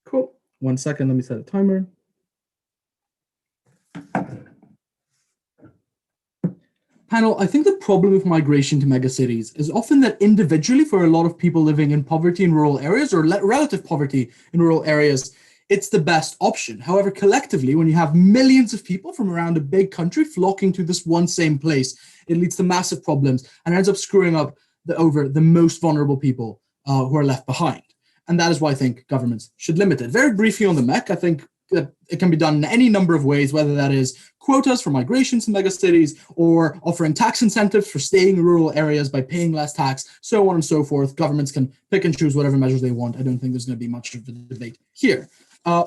Cool. 1 second, let me set a timer. Panel, I think the problem with migration to megacities is often that individually, for a lot of people living in poverty in rural areas or relative poverty in rural areas, it's the best option. However, collectively, when you have millions of people from around a big country flocking to this one same place, it leads to massive problems and ends up screwing up over the most vulnerable people who are left behind. And that is why I think governments should limit it. Very briefly on the MEC, I think that it can be done in any number of ways, whether that is quotas for migration to megacities or offering tax incentives for staying in rural areas by paying less tax, so on and so forth. Governments can pick and choose whatever measures they want. I don't think there's going to be much of a debate here.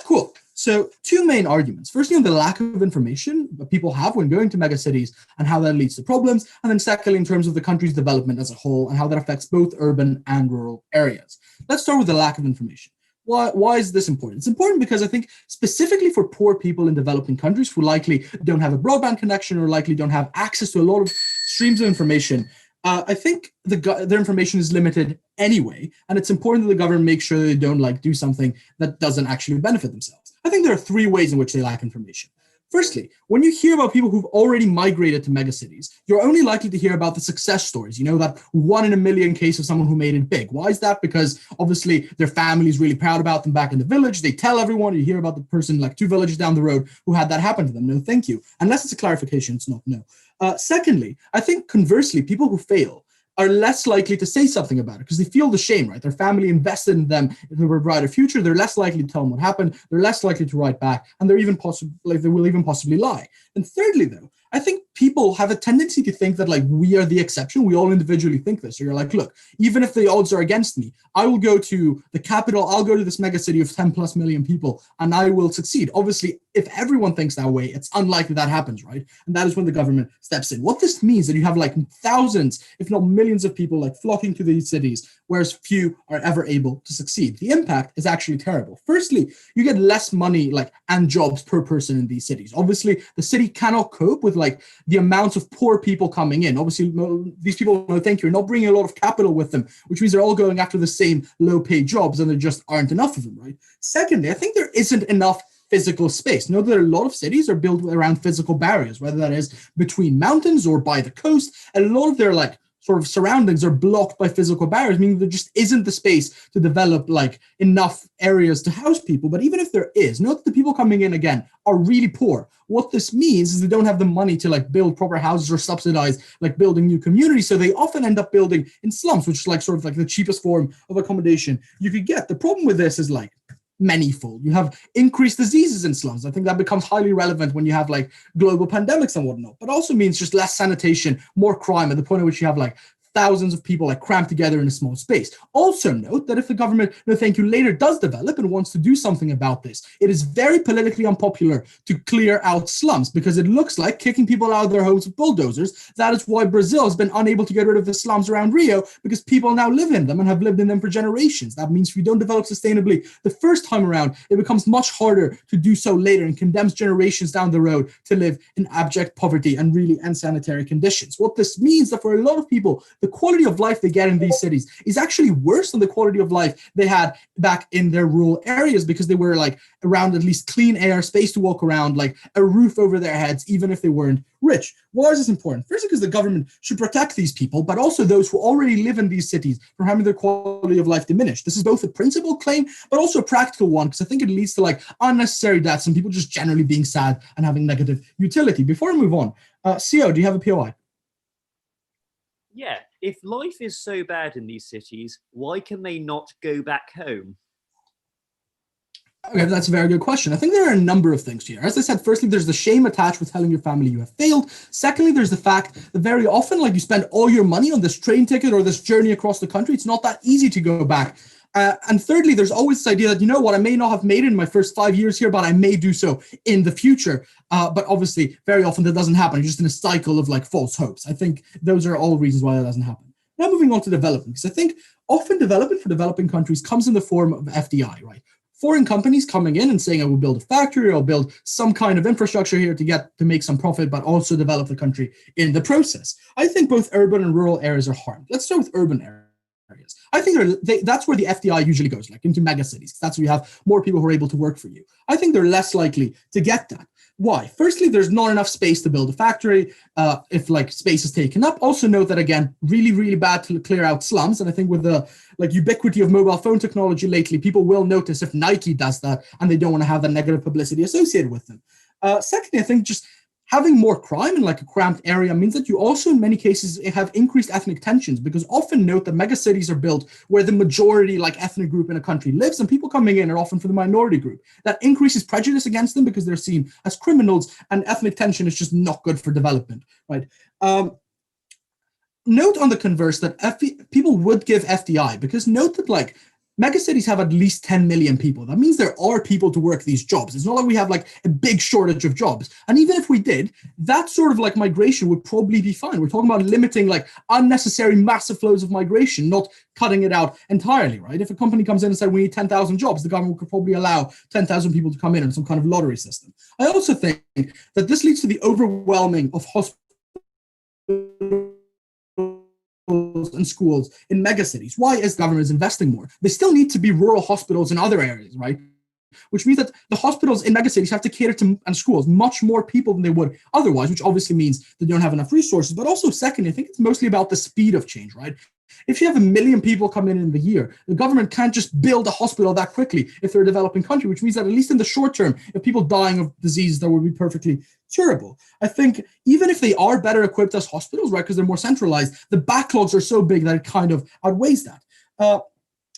Cool. So two main arguments. Firstly, on the lack of information that people have when going to megacities and how that leads to problems. And then secondly, in terms of the country's development as a whole and how that affects both urban and rural areas. Let's start with the lack of information. Why is this important? It's important because I think specifically for poor people in developing countries who likely don't have a broadband connection or likely don't have access to a lot of streams of information, I think their information is limited anyway, and it's important that the government makes sure that they don't do something that doesn't actually benefit themselves. I think there are three ways in which they lack information. Firstly, when you hear about people who've already migrated to megacities, you're only likely to hear about the success stories, that 1 in a million case of someone who made it big. Why is that? Because obviously their family is really proud about them back in the village. They tell everyone. You hear about the person 2 villages down the road who had that happen to them. No, thank you. Unless it's a clarification, it's not no. Secondly, I think conversely, people who fail are less likely to say something about it because they feel the shame, right? Their family invested in them in a brighter future. They're less likely to tell them what happened. They're less likely to write back, and they will even possibly lie. And thirdly, though, I think people have a tendency to think that we are the exception. We all individually think this. So you're look, even if the odds are against me, I will go to the capital. I'll go to this megacity of 10 plus million people and I will succeed. Obviously, if everyone thinks that way, it's unlikely that happens, right? And that is when the government steps in. What this means is that you have thousands, if not millions of people flocking to these cities, whereas few are ever able to succeed. The impact is actually terrible. Firstly, you get less money and jobs per person in these cities. Obviously, the city cannot cope with the amounts of poor people coming in. Obviously, these people, no thank you, are not bringing a lot of capital with them, which means they're all going after the same low-paid jobs, and there just aren't enough of them, right? Secondly, I think there isn't enough physical space. Note that a lot of cities are built around physical barriers, whether that is between mountains or by the coast. A lot of their sort of surroundings are blocked by physical barriers, meaning there just isn't the space to develop enough areas to house people. But even if there is, note that the people coming in again are really poor. What this means is they don't have the money to build proper houses or subsidize building new communities. So they often end up building in slums, which is sort of the cheapest form of accommodation you could get. The problem with this is manyfold. You have increased diseases in slums. I think that becomes highly relevant when you have global pandemics and whatnot, but also means just less sanitation, more crime at the point at which you have thousands of people cramped together in a small space. Also note that if the government, no thank you, later does develop and wants to do something about this, it is very politically unpopular to clear out slums because it looks like kicking people out of their homes with bulldozers. That is why Brazil has been unable to get rid of the slums around Rio, because people now live in them and have lived in them for generations. That means if you don't develop sustainably the first time around, it becomes much harder to do so later and condemns generations down the road to live in abject poverty and really unsanitary conditions. What this means that for a lot of people, the quality of life they get in these cities is actually worse than the quality of life they had back in their rural areas because they were around at least clean air, space to walk around, a roof over their heads, even if they weren't rich. Why is this important? Firstly, because the government should protect these people, but also those who already live in these cities from having their quality of life diminished. This is both a principle claim, but also a practical one, because I think it leads to unnecessary deaths and people just generally being sad and having negative utility. Before I move on, CO, do you have a POI? Yeah, if life is so bad in these cities, why can they not go back home? Okay, that's a very good question. I think there are a number of things here. As I said, firstly, there's the shame attached with telling your family you have failed. Secondly, there's the fact that very often, you spend all your money on this train ticket or this journey across the country. It's not that easy to go back. And thirdly, there's always this idea that, I may not have made it in my first 5 years here, but I may do so in the future. But obviously, very often that doesn't happen. You're just in a cycle of false hopes. I think those are all reasons why that doesn't happen. Now moving on to development, because I think often development for developing countries comes in the form of FDI, right? Foreign companies coming in and saying, I will build a factory, or I'll build some kind of infrastructure here to make some profit, but also develop the country in the process. I think both urban and rural areas are harmed. Let's start with urban areas. I think that's where the FDI usually goes, like into mega cities. That's where you have more people who are able to work for you. I think they're less likely to get that. Why? Firstly, there's not enough space to build a factory if like space is taken up. Also note that, again, really, really bad to clear out slums. And I think with the like ubiquity of mobile phone technology lately, people will notice if Nike does that and they don't want to have that negative publicity associated with them. Secondly, I think just having more crime in like a cramped area means that you also in many cases have increased ethnic tensions, because often note that megacities are built where the majority like ethnic group in a country lives, and people coming in are often for the minority group. That increases prejudice against them because they're seen as criminals, and ethnic tension is just not good for development, right? Note on the converse that people would give FDI, because note that like megacities have at least 10 million people. That means there are people to work these jobs. It's not like we have like a big shortage of jobs. And even if we did, that sort of like migration would probably be fine. We're talking about limiting like unnecessary massive flows of migration, not cutting it out entirely, right? If a company comes in and said we need 10,000 jobs, the government could probably allow 10,000 people to come in some kind of lottery system. I also think that this leads to the overwhelming of hospitals and schools in megacities. Why is government investing more? They still need to be rural hospitals in other areas, right? Which means that the hospitals in megacities have to cater to, and schools, much more people than they would otherwise, which obviously means they don't have enough resources. But also, secondly, I think it's mostly about the speed of change, right? If you have 1 million people come in the year, the government can't just build a hospital that quickly if they're a developing country, which means that at least in the short term, if people dying of diseases that would be perfectly curable. I think even if they are better equipped as hospitals, right, because they're more centralized, the backlogs are so big that it kind of outweighs that.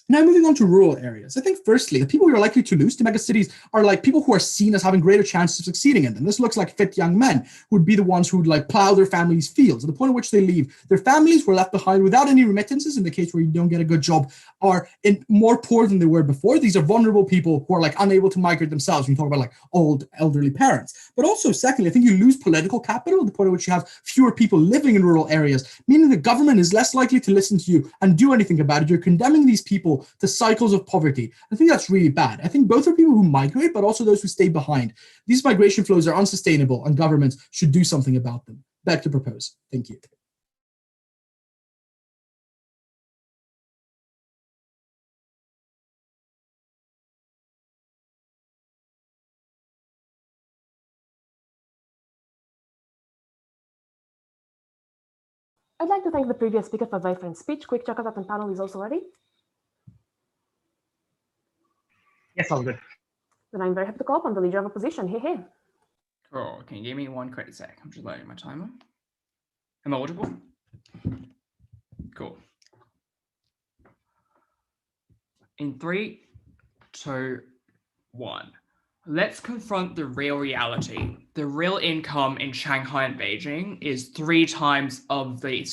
Now, moving on to rural areas, I think firstly, the people who are likely to lose to megacities are like people who are seen as having greater chances of succeeding in them. This looks like fit young men who would be the ones who would like plow their families' fields. At the point at which they leave, their families were left behind without any remittances. In the case where you don't get a good job, are more poor than they were before. These are vulnerable people who are like unable to migrate themselves. When you talk about like old elderly parents, but also secondly, I think you lose political capital at the point at which you have fewer people living in rural areas, meaning the government is less likely to listen to you and do anything about it. You're condemning these people to cycles of poverty. I think that's really bad. I think both are people who migrate, but also those who stay behind. These migration flows are unsustainable, and governments should do something about them. Back to propose. Thank you. I'd like to thank the previous speaker for a very fine speech. Quick check out that panel is also ready. Yes, all good. Then I'm very happy to call upon the leader of opposition. Hey. Cool. Can you give me one quick sec? I'm just loading my timer. Am I audible? Cool. In 3, 2, 1. Let's confront the real reality. The real income in Shanghai and Beijing is 3 times of the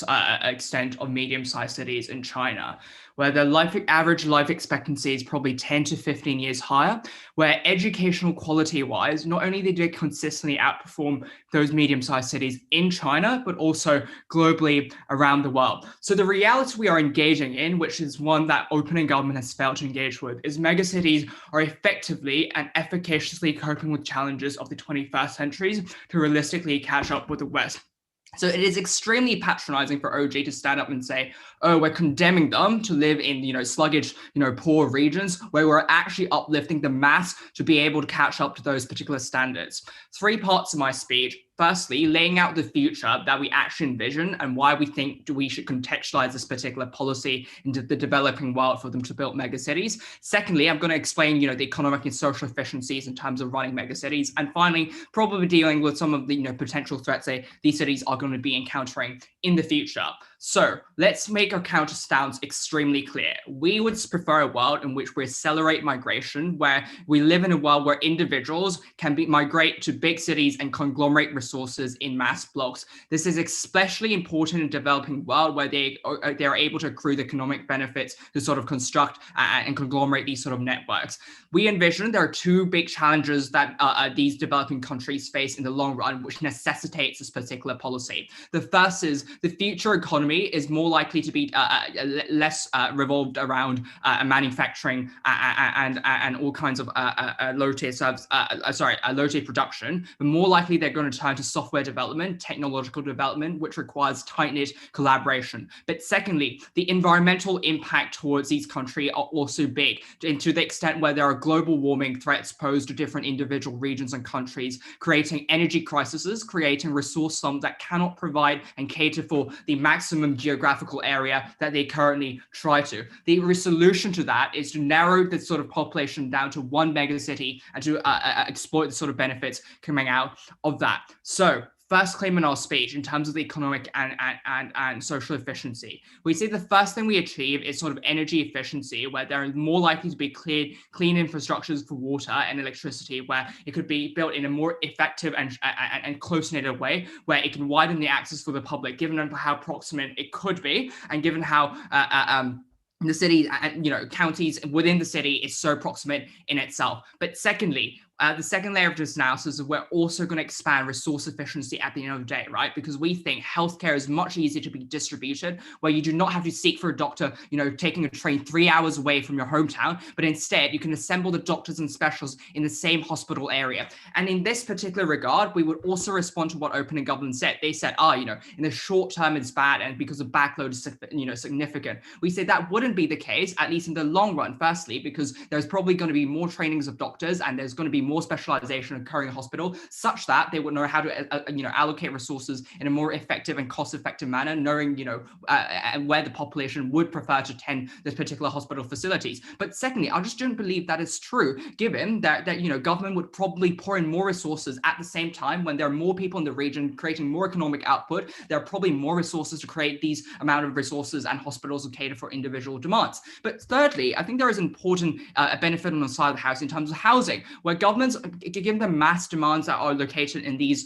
extent of medium-sized cities in China, where the average life expectancy is probably 10 to 15 years higher, where educational quality-wise, not only did they consistently outperform those medium-sized cities in China, but also globally around the world. So the reality we are engaging in, which is one that opening government has failed to engage with, is megacities are effectively and efficaciously coping with challenges of the 21st centuries to realistically catch up with the West. So it is extremely patronizing for OG to stand up and say, oh, we're condemning them to live in, sluggish, poor regions, where we're actually uplifting the mass to be able to catch up to those particular standards. 3 parts of my speech. Firstly, laying out the future that we actually envision and why we think we should contextualize this particular policy into the developing world for them to build megacities. Secondly, I'm going to explain, the economic and social efficiencies in terms of running megacities. And finally, probably dealing with some of the, potential threats that these cities are going to be encountering in the future. So let's make our counter stance extremely clear. We would prefer a world in which we accelerate migration, where we live in a world where individuals can migrate to big cities and conglomerate resources in mass blocks. This is especially important in a developing world where they are able to accrue the economic benefits to sort of construct and conglomerate these sort of networks. We envision there are 2 big challenges that these developing countries face in the long run, which necessitates this particular policy. The first is the future economy economy is more likely to be less revolved around manufacturing and all kinds of low-tier service, low-tier production, but more likely they're going to turn to software development, technological development, which requires tight-knit collaboration. But secondly, the environmental impact towards these countries are also big, and to the extent where there are global warming threats posed to different individual regions and countries, creating energy crises, creating resource slums that cannot provide and cater for the maximum geographical area that they currently try to. The solution to that is to narrow the sort of population down to one megacity and to exploit the sort of benefits coming out of that. So first claim in our speech in terms of the economic and social efficiency, we say the first thing we achieve is sort of energy efficiency, where there is more likely to be clean infrastructures for water and electricity, where it could be built in a more effective and close-knit way, where it can widen the access for the public, given how proximate it could be, and given how the city and counties within the city is so proximate in itself. But secondly, the second layer of this analysis is we're also going to expand resource efficiency at the end of the day, right? Because we think healthcare is much easier to be distributed, where you do not have to seek for a doctor, taking a train 3 hours away from your hometown, but instead you can assemble the doctors and specialists in the same hospital area. And in this particular regard, we would also respond to what Open and Government said. They said, in the short term it's bad, and because the backload is significant. We say that wouldn't be the case, at least in the long run. Firstly, because there's probably going to be more trainings of doctors, and there's going to be more specialization occurring in hospital, such that they would know how to allocate resources in a more effective and cost-effective manner, knowing where the population would prefer to attend this particular hospital facilities. But secondly, I just don't believe that is true, given that government would probably pour in more resources at the same time. When there are more people in the region creating more economic output, there are probably more resources to create these amount of resources and hospitals to cater for individual demands. But thirdly, I think there is an important benefit on the side of the house in terms of housing, where governments, given the mass demands that are located in these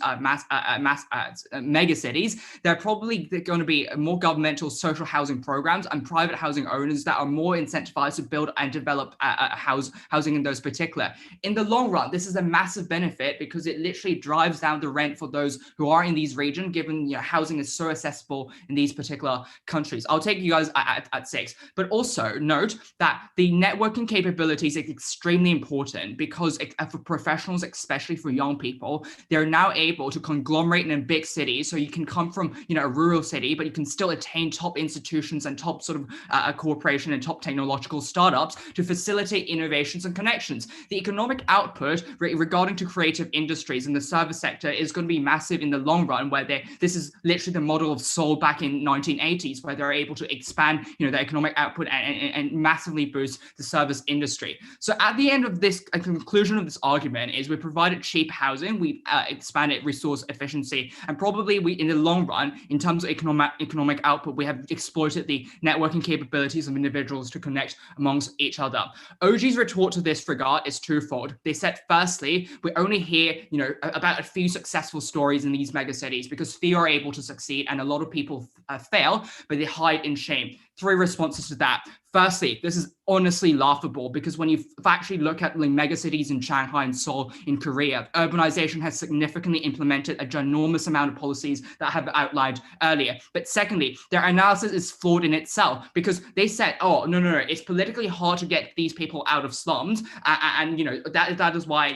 mega cities, there are probably going to be more governmental social housing programs and private housing owners that are more incentivized to build and develop housing in those particular. In the long run, this is a massive benefit because it literally drives down the rent for those who are in these regions, given housing is so accessible in these particular countries. I'll take you guys at 6, but also note that the networking capabilities is extremely important, because for professionals, especially for young people, they're now able to conglomerate in a big city. So you can come from a rural city, but you can still attain top institutions and top sort of corporation and top technological startups to facilitate innovations and connections. The economic output regarding to creative industries in the service sector is going to be massive in the long run, where this is literally the model of Seoul back in 1980s, where they're able to expand their economic output and massively boost the service industry. So at the end of this, a conclusion of this argument is we provided cheap housing, we expanded resource efficiency, and probably in the long run, in terms of economic output, we have exploited the networking capabilities of individuals to connect amongst each other. OG's retort to this regard is twofold. They said, firstly, we only hear about a few successful stories in these megacities because few are able to succeed and a lot of people fail, but they hide in shame. 3 responses to that. Firstly, this is honestly laughable, because when you actually look at the megacities in Shanghai and Seoul in Korea, urbanization has significantly implemented a ginormous amount of policies that I have outlined earlier. But secondly, their analysis is flawed in itself, because they said, oh, no, it's politically hard to get these people out of slums. And that is why,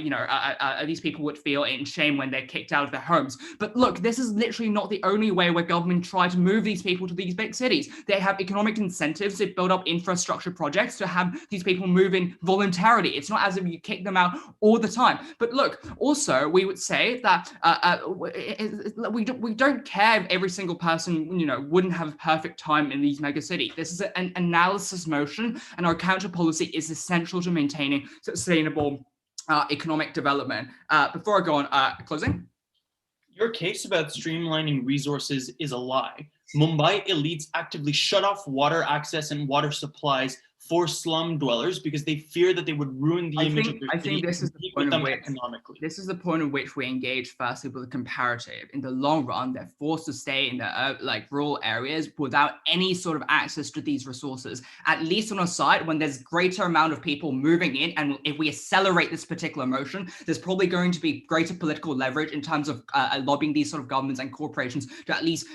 these people would feel in shame when they're kicked out of their homes. But look, this is literally not the only way where government try to move these people to these big cities. They have economic incentives to build up infrastructure projects to have these people move in voluntarily. It's not as if you kick them out all the time. But look, also, we would say that we don't care if every single person, wouldn't have a perfect time in these mega cities. This is an analysis motion, and our counter policy is essential to maintaining sustainable economic development. Before I go on, closing. Your case about streamlining resources is a lie. Mumbai elites actively shut off water access and water supplies for slum dwellers because they fear that they would ruin the image of their I city think this and is the compete point with of them which economically. this is the point at which we engage firstly with the comparative. In the long run, they're forced to stay in the rural areas without any sort of access to these resources, at least on a site when there's greater amount of people moving in. And if we accelerate this particular motion, there's probably going to be greater political leverage in terms of lobbying these sort of governments and corporations to at least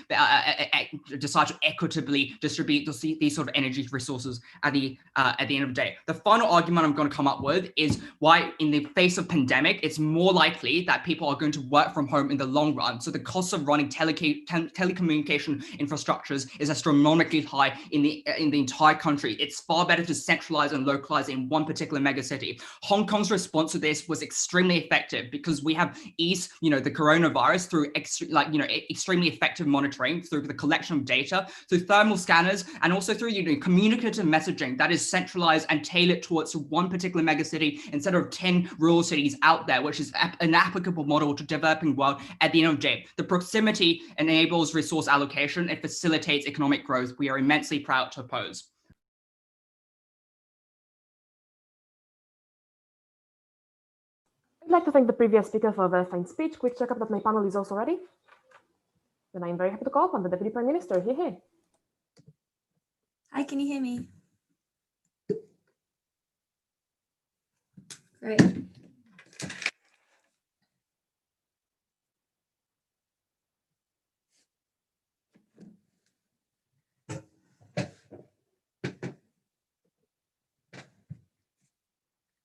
decide to equitably distribute these sort of energy resources at the end of the day. The final argument I'm going to come up with is why, in the face of pandemic, it's more likely that people are going to work from home in the long run. So the cost of running telecommunication infrastructures is astronomically high in the entire country. It's far better to centralize and localize in one particular megacity. Hong Kong's response to this was extremely effective because we have eased, the coronavirus through extremely effective monitoring, through the collection of data, through thermal scanners, and also through communicative messaging that is centralized and tailored towards one particular megacity instead of 10 rural cities out there, which is an applicable model to developing world at the end of the day. The proximity enables resource allocation. It facilitates economic growth. We are immensely proud to oppose. I'd like to thank the previous speaker for a very fine speech. Quick checkup that my panel is also ready. Then I'm very happy to call upon the Deputy Prime Minister. Hey. Hi, can you hear me? Great.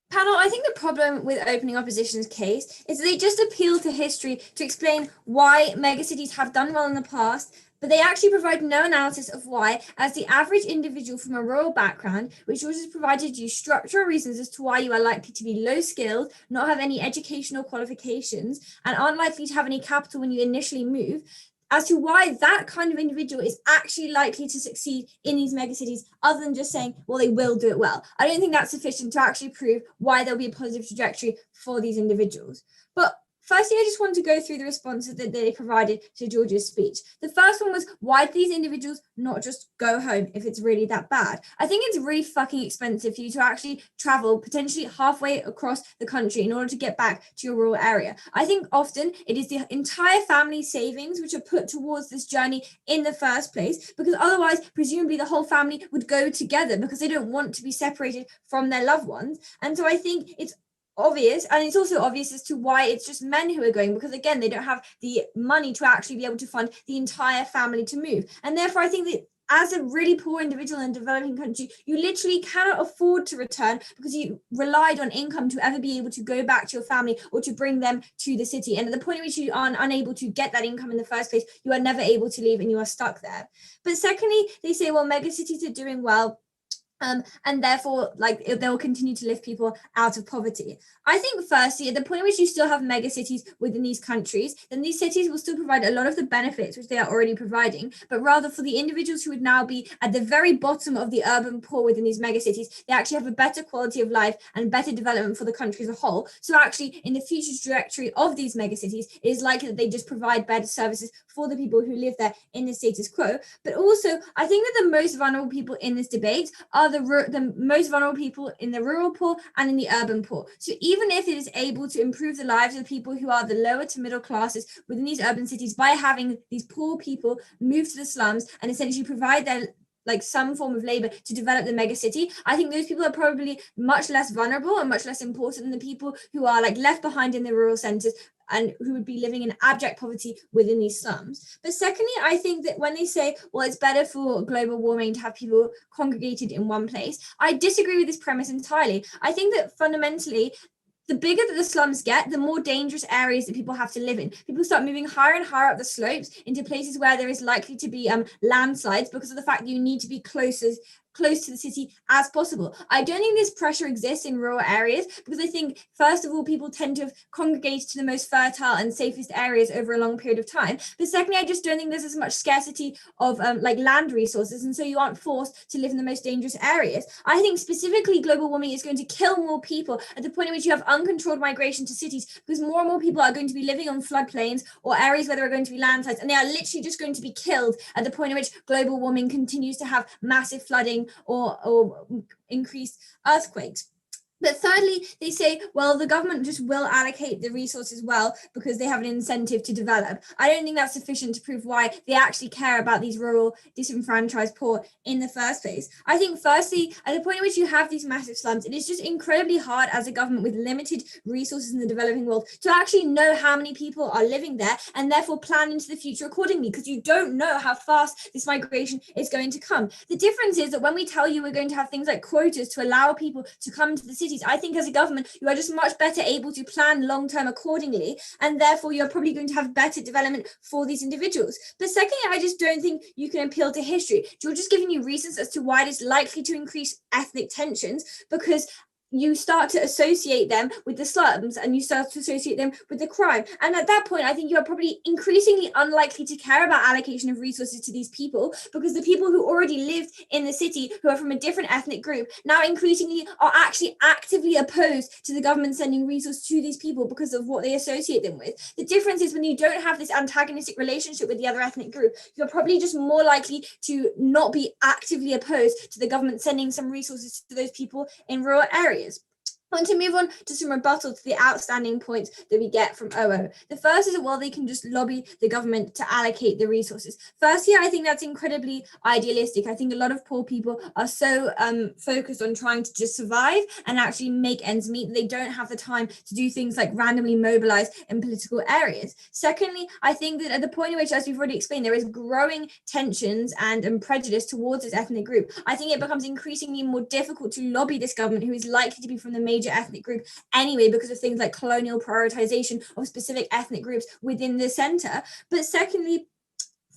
Panel, I think the problem with opening opposition's case is that they just appeal to history to explain why megacities have done well in the past, but they actually provide no analysis of why, as the average individual from a rural background, which also provided you structural reasons as to why you are likely to be low skilled, not have any educational qualifications, and aren't likely to have any capital when you initially move, as to why that kind of individual is actually likely to succeed in these megacities, other than just saying, well, they will do it well. I don't think that's sufficient to actually prove why there'll be a positive trajectory for these individuals. But firstly, I just want to go through the responses that they provided to George's speech. The first one was, why do these individuals not just go home if it's really that bad? I think it's really fucking expensive for you to actually travel potentially halfway across the country in order to get back to your rural area. I think often it is the entire family savings which are put towards this journey in the first place, because otherwise, presumably the whole family would go together because they don't want to be separated from their loved ones. And so I think it's obvious, and it's also obvious as to why it's just men who are going, because again, they don't have the money to actually be able to fund the entire family to move. And therefore, I think that as a really poor individual in a developing country, you literally cannot afford to return because you relied on income to ever be able to go back to your family or to bring them to the city. And at the point at which you are unable to get that income in the first place, you are never able to leave and you are stuck there. But secondly, they say, well, megacities are doing well, and therefore, they will continue to lift people out of poverty. I think, firstly, at the point at which you still have mega cities within these countries, then these cities will still provide a lot of the benefits which they are already providing, but rather for the individuals who would now be at the very bottom of the urban poor within these mega cities, they actually have a better quality of life and better development for the country as a whole. So actually, in the future trajectory of these mega cities, it is likely that they just provide better services for the people who live there in the status quo. But also, I think that the most vulnerable people in this debate are the most vulnerable people in the rural poor and in the urban poor. So even if it is able to improve the lives of the people who are the lower to middle classes within these urban cities by having these poor people move to the slums and essentially provide their some form of labor to develop the mega city, I think those people are probably much less vulnerable and much less important than the people who are left behind in the rural centers and who would be living in abject poverty within these slums. But secondly, I think that when they say, well, it's better for global warming to have people congregated in one place, I disagree with this premise entirely. I think that fundamentally, the bigger that the slums get, the more dangerous areas that people have to live in. People start moving higher and higher up the slopes into places where there is likely to be landslides because of the fact that you need to be close to the city as possible. I don't think this pressure exists in rural areas because I think, first of all, people tend to have congregated to the most fertile and safest areas over a long period of time. But secondly, I just don't think there's as much scarcity of land resources, and so you aren't forced to live in the most dangerous areas. I think specifically global warming is going to kill more people at the point at which you have uncontrolled migration to cities, because more and more people are going to be living on floodplains or areas where there are going to be landslides, and they are literally just going to be killed at the point at which global warming continues to have massive flooding flooding or increased earthquakes. But thirdly, they say, well, the government just will allocate the resources well because they have an incentive to develop. I don't think that's sufficient to prove why they actually care about these rural, disenfranchised poor in the first place. I think, firstly, at the point at which you have these massive slums, it is just incredibly hard as a government with limited resources in the developing world to actually know how many people are living there and therefore plan into the future accordingly, because you don't know how fast this migration is going to come. The difference is that when we tell you we're going to have things like quotas to allow people to come to the cities, I think as a government, you are just much better able to plan long-term accordingly, and therefore you're probably going to have better development for these individuals. But secondly, I just don't think you can appeal to history. George is giving you reasons as to why it is likely to increase ethnic tensions, because you start to associate them with the slums and you start to associate them with the crime. And at that point, I think you are probably increasingly unlikely to care about allocation of resources to these people, because the people who already lived in the city, who are from a different ethnic group, now increasingly are actually actively opposed to the government sending resources to these people because of what they associate them with. The difference is when you don't have this antagonistic relationship with the other ethnic group, you're probably just more likely to not be actively opposed to the government sending some resources to those people in rural areas. I want to move on to some rebuttal to the outstanding points that we get from OO. The first is that, well, they can just lobby the government to allocate the resources. Firstly, I think that's incredibly idealistic. I think a lot of poor people are so focused on trying to just survive and actually make ends meet, they don't have the time to do things like randomly mobilize in political areas. Secondly, I think that at the point in which, as we've already explained, there is growing tensions and prejudice towards this ethnic group, I think it becomes increasingly more difficult to lobby this government, who is likely to be from the major ethnic group anyway, because of things like colonial prioritization of specific ethnic groups within the center. But secondly,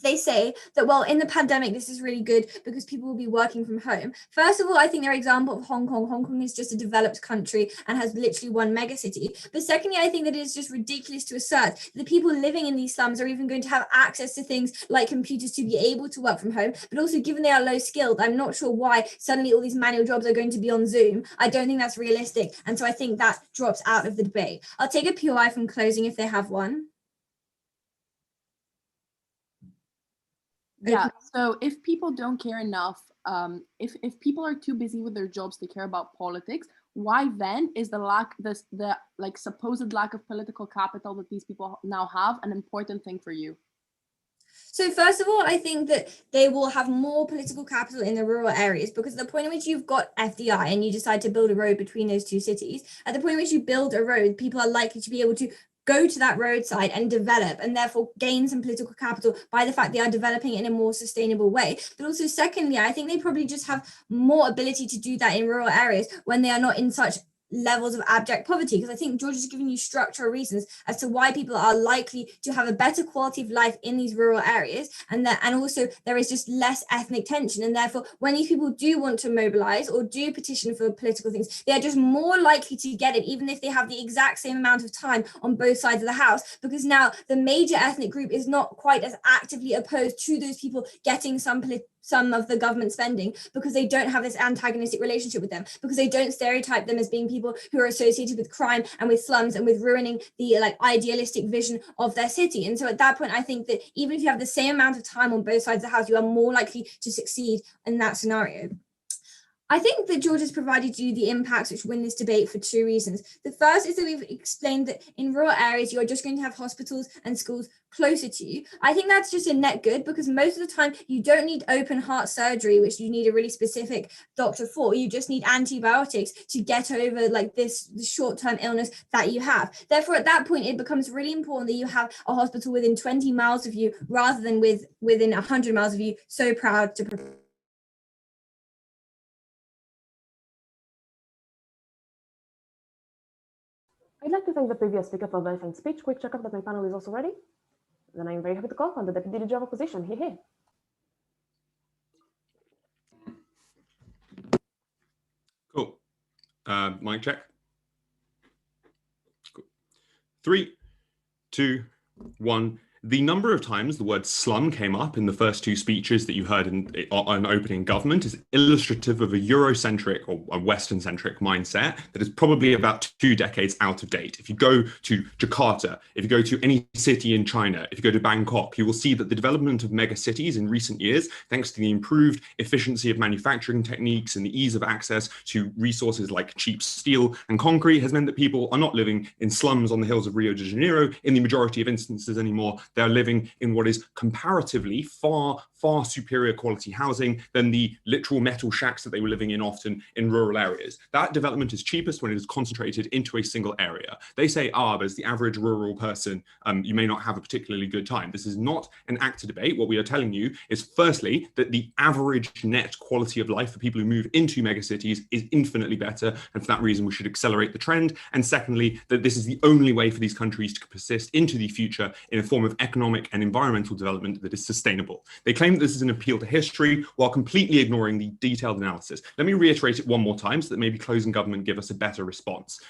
they say that, well, in the pandemic, this is really good because people will be working from home. First of all, I think their example of Hong Kong. Hong Kong is just a developed country and has literally one megacity. But secondly, I think that it is just ridiculous to assert that the people living in these slums are even going to have access to things like computers to be able to work from home. But also, given they are low skilled, I'm not sure why suddenly all these manual jobs are going to be on Zoom. I don't think that's realistic. And so I think that drops out of the debate. I'll take a POI from closing if they have one. Yeah, so if people don't care enough, if people are too busy with their jobs to care about politics, why then is the like supposed lack of political capital that these people now have an important thing for you? So first of all, I think that they will have more political capital in the rural areas, because at the point in which you've got FDI and you decide to build a road between those two cities, at the point in which you build a road, people are likely to be able to go to that roadside and develop, and therefore gain some political capital by the fact they are developing it in a more sustainable way. But also secondly, I think they probably just have more ability to do that in rural areas when they are not in such levels of abject poverty, because I think George is giving you structural reasons as to why people are likely to have a better quality of life in these rural areas, and also there is just less ethnic tension, and therefore when these people do want to mobilize or do petition for political things, they are just more likely to get it, even if they have the exact same amount of time on both sides of the house, because now the major ethnic group is not quite as actively opposed to those people getting some of the government spending, because they don't have this antagonistic relationship with them, because they don't stereotype them as being people who are associated with crime and with slums and with ruining the like idealistic vision of their city. And so at that point, I think that even if you have the same amount of time on both sides of the house, you are more likely to succeed in that scenario. I think that George has provided you the impacts which win this debate for two reasons. The first is that we've explained that in rural areas, you're just going to have hospitals and schools closer to you. I think that's just a net good, because most of the time you don't need open heart surgery, which you need a really specific doctor for. You just need antibiotics to get over like this short-term illness that you have. Therefore, at that point, it becomes really important that you have a hospital within 20 miles of you rather than within 100 miles of you. So proud to I'd like to thank the previous speaker for a very fine speech. Quick checkup that my panel is also ready. Then I'm very happy to call on the Deputy Leader of Opposition. Here. Cool. Mic check. Cool. 3, 2, 1. The number of times the word slum came up in the first two speeches that you heard on opening government is illustrative of a Eurocentric or a Western-centric mindset that is probably about 2 decades out of date. If you go to Jakarta, if you go to any city in China, if you go to Bangkok, you will see that the development of mega cities in recent years, thanks to the improved efficiency of manufacturing techniques and the ease of access to resources like cheap steel and concrete, has meant that people are not living in slums on the hills of Rio de Janeiro in the majority of instances anymore. They're living in what is comparatively far superior quality housing than the literal metal shacks that they were living in often in rural areas. That development is cheapest when it is concentrated into a single area. They say, but as the average rural person, you may not have a particularly good time. This is not an act to debate. What we are telling you is, firstly, that the average net quality of life for people who move into megacities is infinitely better, and for that reason we should accelerate the trend. And secondly, that this is the only way for these countries to persist into the future in a form of economic and environmental development that is sustainable. They claim that this is an appeal to history while completely ignoring the detailed analysis. Let me reiterate it one more time so that maybe closing government give us a better response.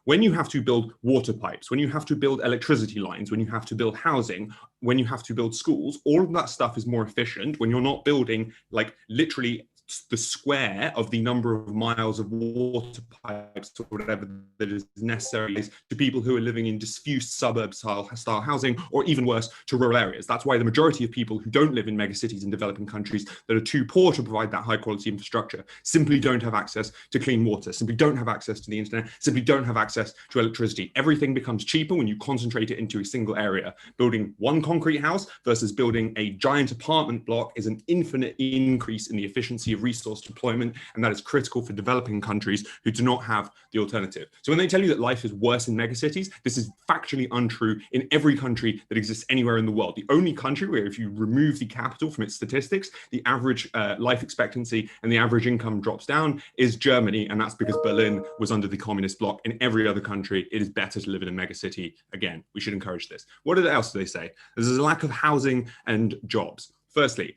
When you have to build water pipes, when you have to build electricity lines, when you have to build housing, when you have to build schools, all of that stuff is more efficient when you're not building like literally the square of the number of miles of water pipes or whatever that is necessary to people who are living in diffuse suburb style housing, or even worse, to rural areas. That's why the majority of people who don't live in megacities in developing countries that are too poor to provide that high quality infrastructure simply don't have access to clean water, simply don't have access to the internet, simply don't have access to electricity. Everything becomes cheaper when you concentrate it into a single area. Building one concrete house versus building a giant apartment block is an infinite increase in the efficiency of resource deployment, and that is critical for developing countries who do not have the alternative. So when they tell you that life is worse in megacities, this is factually untrue in every country that exists anywhere in the world. The only country where, if you remove the capital from its statistics, the average life expectancy and the average income drops down is Germany, and that's because Berlin was under the communist bloc. In every other country, it is better to live in a megacity. Again, we should encourage this. What else do they say? There's a lack of housing and jobs. Firstly,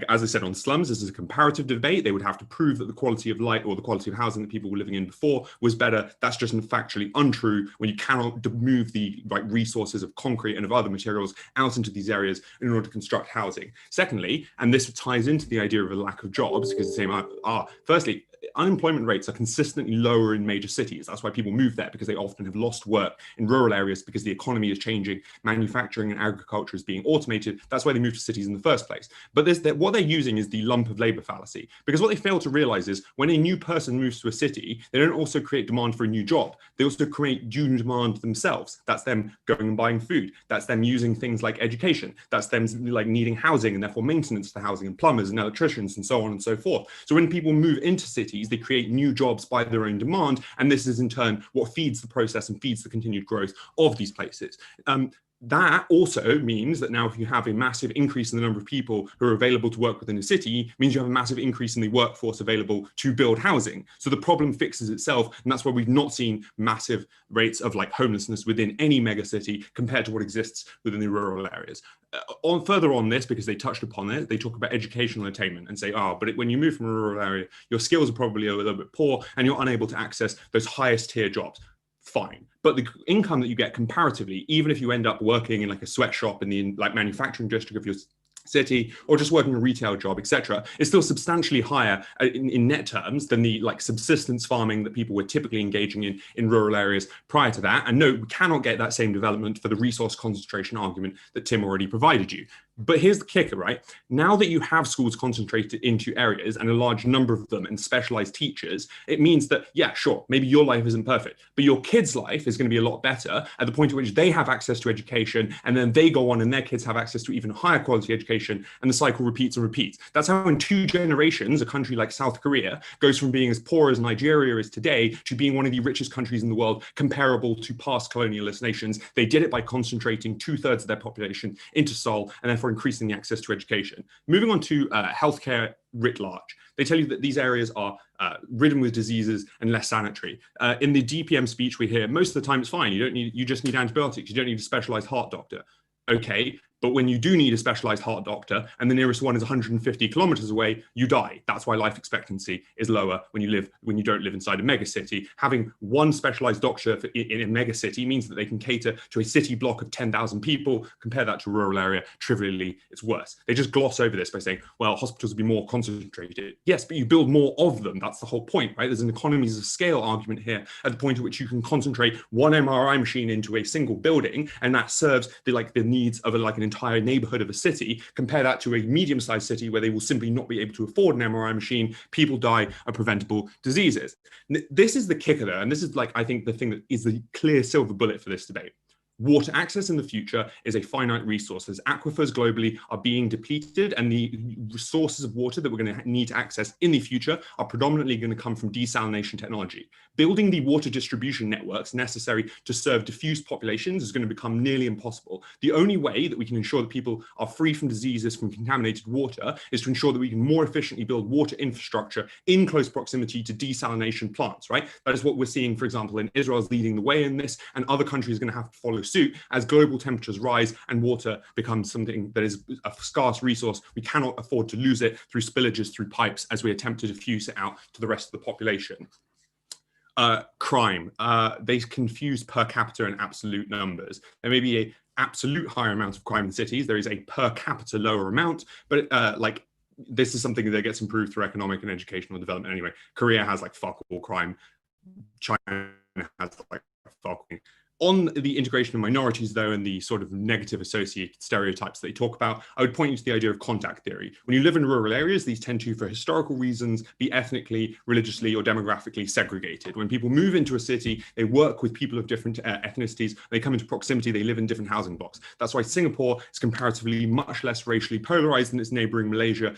as I said, on slums, this is a comparative debate. They would have to prove that the quality of light or the quality of housing that people were living in before was better. That's just factually untrue when you cannot move the resources of concrete and of other materials out into these areas in order to construct housing. Secondly, and this ties into the idea of a lack of jobs, because the same firstly, unemployment rates are consistently lower in major cities. That's why people move there, because they often have lost work in rural areas because the economy is changing, manufacturing and agriculture is being automated. That's why they move to cities in the first place. But what they're using is the lump of labor fallacy, because what they fail to realize is when a new person moves to a city, they don't also create demand for a new job. They also create new demand themselves. That's them going and buying food. That's them using things like education. That's them needing housing and therefore maintenance for housing and plumbers and electricians and so on and so forth. So when people move into cities, they create new jobs by their own demand, and this is in turn what feeds the process and feeds the continued growth of these places. That also means that now if you have a massive increase in the number of people who are available to work within a city, means you have a massive increase in the workforce available to build housing. So the problem fixes itself, and that's why we've not seen massive rates of homelessness within any megacity compared to what exists within the rural areas. Further on this, because they touched upon it, they talk about educational attainment and say, but when you move from a rural area, your skills are probably a little bit poor and you're unable to access those highest tier jobs. Fine. But the income that you get comparatively, even if you end up working in a sweatshop in the manufacturing district of your city, or just working a retail job, etc., is still substantially higher in net terms than the subsistence farming that people were typically engaging in rural areas prior to that. And no, we cannot get that same development for the resource concentration argument that Tim already provided you. But here's the kicker, right? Now that you have schools concentrated into areas and a large number of them and specialized teachers, it means that, yeah, sure, maybe your life isn't perfect, but your kids' life is going to be a lot better at the point at which they have access to education, and then they go on and their kids have access to even higher quality education, and the cycle repeats and repeats. That's how in 2 generations, a country like South Korea goes from being as poor as Nigeria is today to being one of the richest countries in the world, comparable to past colonialist nations. They did it by concentrating 2/3 of their population into Seoul, and therefore increasing the access to education.Moving on to healthcare writ large. They tell you that these areas are ridden with diseases and less sanitary. In the DPM speech we hear, most of the time it's fine. You just need antibiotics. You don't need a specialized heart doctor. Okay, But when you do need a specialized heart doctor and the nearest one is 150 kilometers away, you die. That's why life expectancy is lower when you don't live inside a megacity. Having one specialized doctor in a megacity means that they can cater to a city block of 10,000 people. Compare that to a rural area, trivially, it's worse. They just gloss over this by saying, well, hospitals will be more concentrated. Yes, but you build more of them. That's the whole point, right? There's an economies of scale argument here at the point at which you can concentrate one MRI machine into a single building, and that serves the needs of an entire neighborhood of a city. Compare that to a medium-sized city where they will simply not be able to afford an MRI machine. People die of preventable diseases. This is the kicker there, and this is I think the thing that is the clear silver bullet for this debate. Water access in the future is a finite resource, as aquifers globally are being depleted, and the resources of water that we're going to need to access in the future are predominantly going to come from desalination technology. Building the water distribution networks necessary to serve diffuse populations is going to become nearly impossible. The only way that we can ensure that people are free from diseases from contaminated water is to ensure that we can more efficiently build water infrastructure in close proximity to desalination plants, right? That is what we're seeing, for example, in Israel is leading the way in this, and other countries are going to have to follow suit as global temperatures rise and water becomes something that is a scarce resource. We cannot afford to lose it through spillages through pipes as we attempt to diffuse it out to the rest of the population. Crime. They confuse per capita and absolute numbers. There may be an absolute higher amount of crime in cities. There is a per capita lower amount, but this is something that gets improved through economic and educational development anyway. Korea has fuck all crime. China has fuck all. On the integration of minorities, though, and the sort of negative associated stereotypes that they talk about, I would point you to the idea of contact theory. When you live in rural areas, these tend to, for historical reasons, be ethnically, religiously, or demographically segregated. When people move into a city, they work with people of different ethnicities. They come into proximity, they live in different housing blocks. That's why Singapore is comparatively much less racially polarized than its neighboring Malaysia,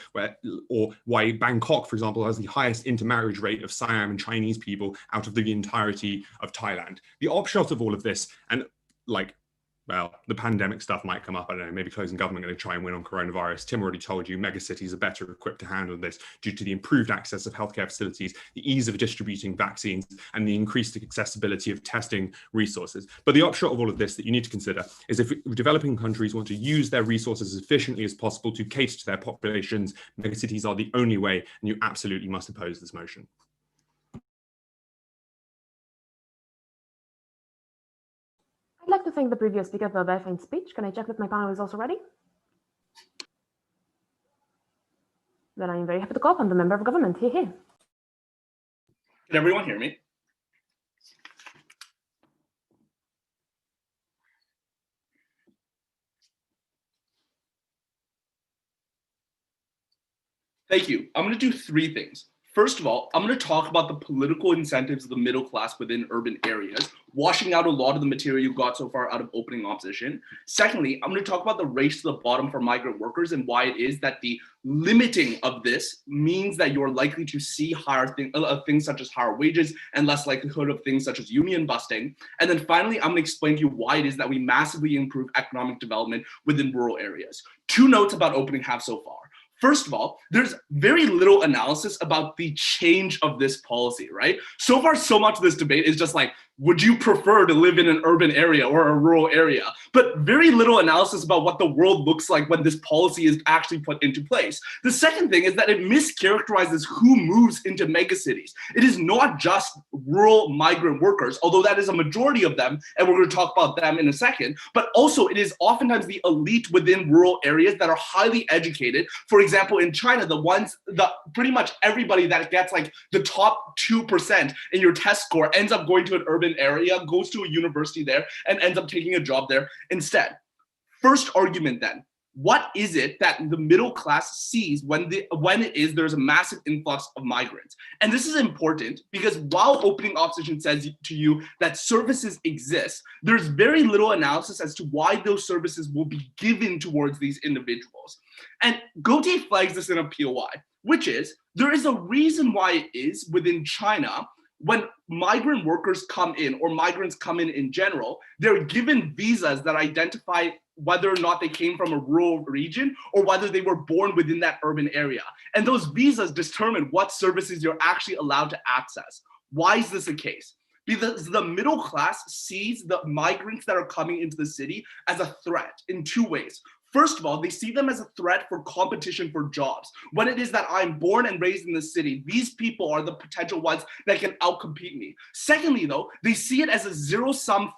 or why Bangkok, for example, has the highest intermarriage rate of Siam and Chinese people out of the entirety of Thailand. The upshot of all of this, and the pandemic stuff might come up. I don't know, maybe closing government going to try and win on coronavirus. Tim already told you megacities are better equipped to handle this due to the improved access of healthcare facilities, the ease of distributing vaccines, and the increased accessibility of testing resources. But the upshot of all of this that you need to consider is if developing countries want to use their resources as efficiently as possible to cater to their populations, megacities are the only way, and you absolutely must oppose this motion. I'd like to thank the previous speaker for a very fine speech. Can I check that my panel is also ready? Then I'm very happy to call upon the member of government. Hey, hey. Can everyone hear me? Thank you. I'm going to do three things. First of all, I'm going to talk about the political incentives of the middle class within urban areas, washing out a lot of the material you got so far out of opening opposition. Secondly, I'm going to talk about the race to the bottom for migrant workers and why it is that the limiting of this means that you're likely to see higher things such as higher wages and less likelihood of things such as union busting. And then finally, I'm going to explain to you why it is that we massively improve economic development within rural areas. 2 notes about opening half so far. First of all, there's very little analysis about the change of this policy, right? So far, so much of this debate is just would you prefer to live in an urban area or a rural area? But very little analysis about what the world looks like when this policy is actually put into place. The second thing is that it mischaracterizes who moves into megacities. It is not just rural migrant workers, although that is a majority of them, and we're going to talk about them in a second, but also it is oftentimes the elite within rural areas that are highly educated. For example, in China, pretty much everybody that gets the top 2% in your test score ends up going to an urban area, goes to a university there, and ends up taking a job there instead. First argument then, what is it that the middle class sees when there's a massive influx of migrants? And this is important because while opening opposition says to you that services exist, there's very little analysis as to why those services will be given towards these individuals. And Gautier flags this in a POI, which is there is a reason why it is within China when migrant workers come in or migrants come in general, they're given visas that identify whether or not they came from a rural region or whether they were born within that urban area. And those visas determine what services you're actually allowed to access. Why is this the case? Because the middle class sees the migrants that are coming into the city as a threat in 2 ways. First of all, they see them as a threat for competition for jobs. When it is that I'm born and raised in the city, these people are the potential ones that can outcompete me. Secondly, though, they see it as a zero-sum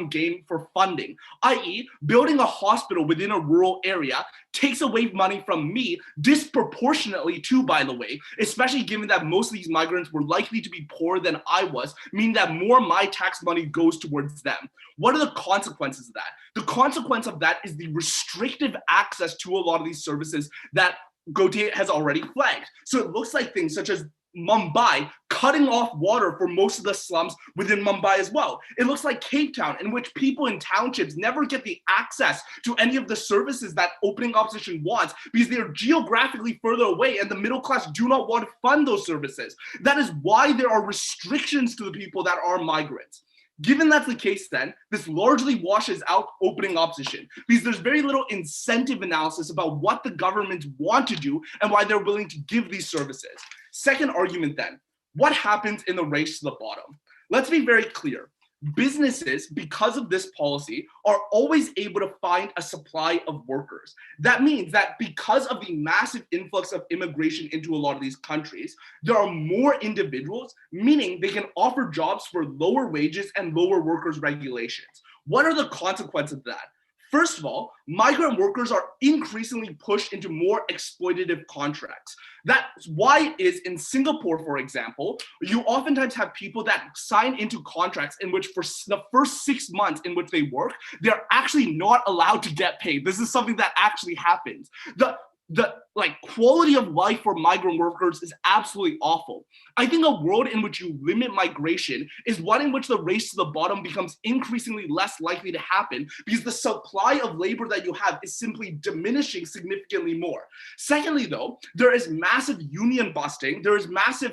game for funding, i.e., building a hospital within a rural area takes away money from me disproportionately too, by the way, especially given that most of these migrants were likely to be poorer than I was, meaning that more of my tax money goes towards them. What are the consequences of that? The consequence of that is the restrictive access to a lot of these services that Gautier has already flagged. So it looks like things such as Mumbai cutting off water for most of the slums within Mumbai as well. It looks like Cape Town, in which people in townships never get the access to any of the services that opening opposition wants because they are geographically further away and the middle class do not want to fund those services. That is why there are restrictions to the people that are migrants. Given that's the case, then, this largely washes out opening opposition because there's very little incentive analysis about what the governments want to do and why they're willing to give these services. Second argument, then, what happens in the race to the bottom? Let's be very clear. Businesses, because of this policy, are always able to find a supply of workers. That means that because of the massive influx of immigration into a lot of these countries, there are more individuals, meaning they can offer jobs for lower wages and lower workers' regulations. What are the consequences of that? First of all, migrant workers are increasingly pushed into more exploitative contracts. That's why it is in Singapore, for example, you oftentimes have people that sign into contracts in which for the first 6 months in which they work, they're actually not allowed to get paid. This is something that actually happens. The quality of life for migrant workers is absolutely awful. I think a world in which you limit migration is one in which the race to the bottom becomes increasingly less likely to happen because the supply of labor that you have is simply diminishing significantly more. Secondly, though, there is massive union busting. There is massive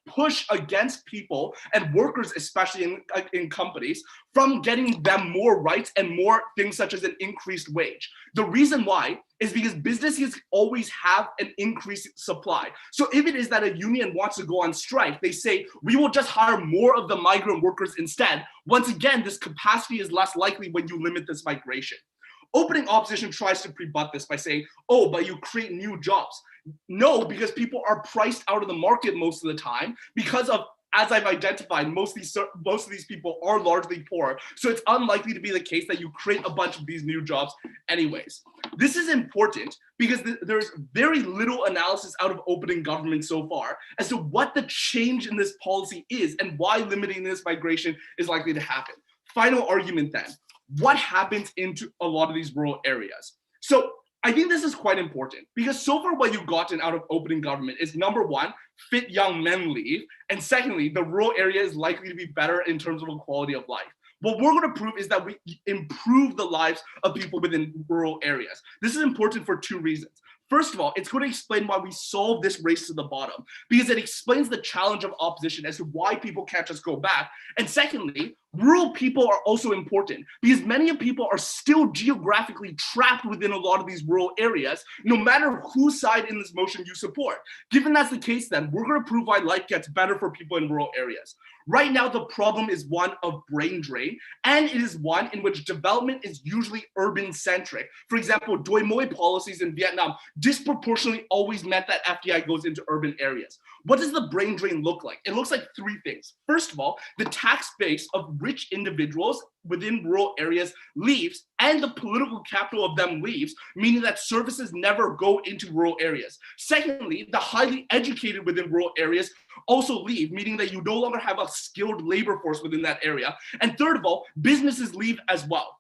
push against people and workers, especially in companies, from getting them more rights and more things such as an increased wage. The reason why is because businesses always have an increased supply. So if it is that a union wants to go on strike, they say, we will just hire more of the migrant workers instead. Once again, this capacity is less likely when you limit this migration. Opening opposition tries to rebut this by saying, oh, but you create new jobs. No, because people are priced out of the market most of the time because of, as I've identified, most of these people are largely poor. So it's unlikely to be the case that you create a bunch of these new jobs anyways. This is important because there's very little analysis out of opening government so far as to what the change in this policy is and why limiting this migration is likely to happen. Final argument then, what happens into a lot of these rural areas? So I think this is quite important because so far what you've gotten out of opening government is number one, fit young men leave. And secondly, the rural area is likely to be better in terms of quality of life. What we're going to prove is that we improve the lives of people within rural areas. This is important for two reasons. First of all, it's going to explain why we solve this race to the bottom, because it explains the challenge of opposition as to why people can't just go back. And secondly, rural people are also important because many of people are still geographically trapped within a lot of these rural areas, no matter whose side in this motion you support. Given that's the case, then we're going to prove why life gets better for people in rural areas. Right now, the problem is one of brain drain, and it is one in which development is usually urban-centric. For example, Doi Moi policies in Vietnam disproportionately always meant that FDI goes into urban areas. What does the brain drain look like? It looks like three things. First of all, the tax base of rich individuals within rural areas leaves, and the political capital of them leaves, meaning that services never go into rural areas. Secondly, the highly educated within rural areas also leave, meaning that you no longer have a skilled labor force within that area. And third of all, businesses leave as well.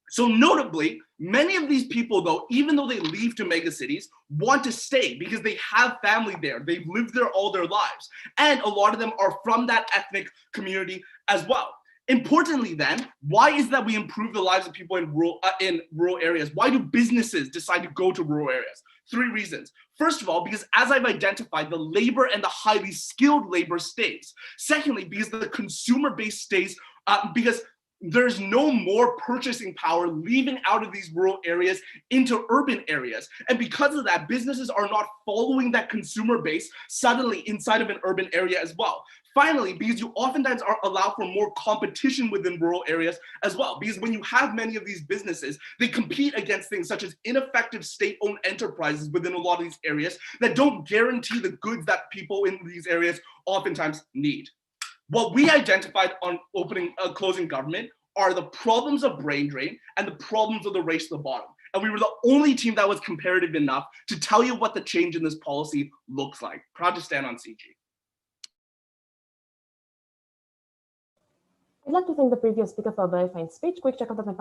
So notably, many of these people, though, even though they leave to megacities, want to stay because they have family there. They've lived there all their lives. And a lot of them are from that ethnic community as well. Importantly, then, why is that we improve the lives of people in rural areas? Why do businesses decide to go to rural areas? Three reasons. First of all, because as I've identified, the labor and the highly skilled labor stays. Secondly, because the consumer base stays, because there's no more purchasing power leaving out of these rural areas into urban areas. And because of that, businesses are not following that consumer base suddenly inside of an urban area as well. Finally, because you oftentimes allow for more competition within rural areas as well, because when you have many of these businesses, they compete against things such as ineffective state-owned enterprises within a lot of these areas that don't guarantee the goods that people in these areas oftentimes need. What we identified on closing government are the problems of brain drain and the problems of the race to the bottom. And we were the only team that was comparative enough to tell you what the change in this policy looks like. Proud to stand on CG. I'd like to thank the previous speaker for a very fine speech. Quick check of the